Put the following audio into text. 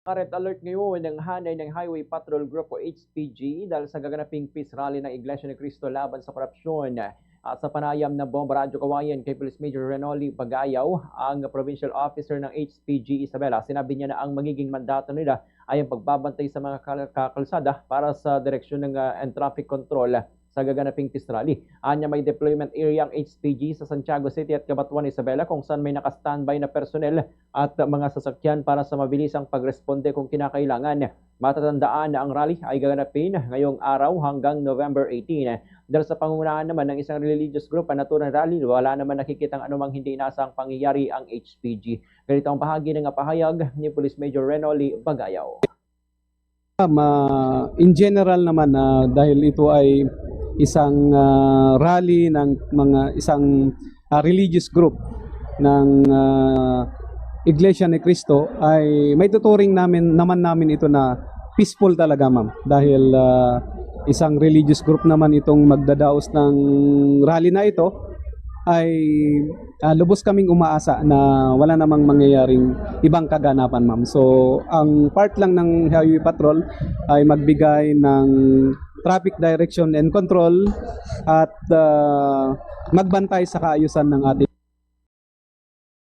Red alert ngayon ng hanay ng Highway Patrol Group o HPG dahil sa gaganaping peace rally ng Iglesia ni Cristo laban sa korupsyon. At sa panayam ng Bomba Radyo Kawayan kay Police Major Renoli Bagayaw, ang Provincial Officer ng HPG Isabela, sinabi niya na ang magiging mandato nila ay ang pagbabantay sa mga kakalsada para sa direksyon ng and traffic control sa gaganaping peace rally. Anya may deployment area ang HPG sa Santiago City at Cabanatuan, Isabela, kung saan may naka-standby na personnel at mga sasakyan para sa mabilisang pagresponde kung kinakailangan. Matatandaan na ang rally ay gaganapin ngayong araw hanggang November 18. Dahil sa pangungunahan naman ng isang religious group na naturang rally, wala naman nakikitang anumang hindi inaasahang pangyayari ang HPG. Ganito ang bahagi ng pahayag ni Police Major Renoli Bagayaw. In general naman, dahil ito ay isang rally ng isang religious group ng Iglesia ni Cristo, ay may tuturing namin ito na peaceful talaga, ma'am, dahil isang religious group naman itong magdadaos ng rally na ito, ay lubos kaming umaasa na wala namang mangyayaring ibang kaganapan, ma'am. So ang part lang ng Highway Patrol ay magbigay ng traffic direction and control at magbantay sa kaayusan ng ating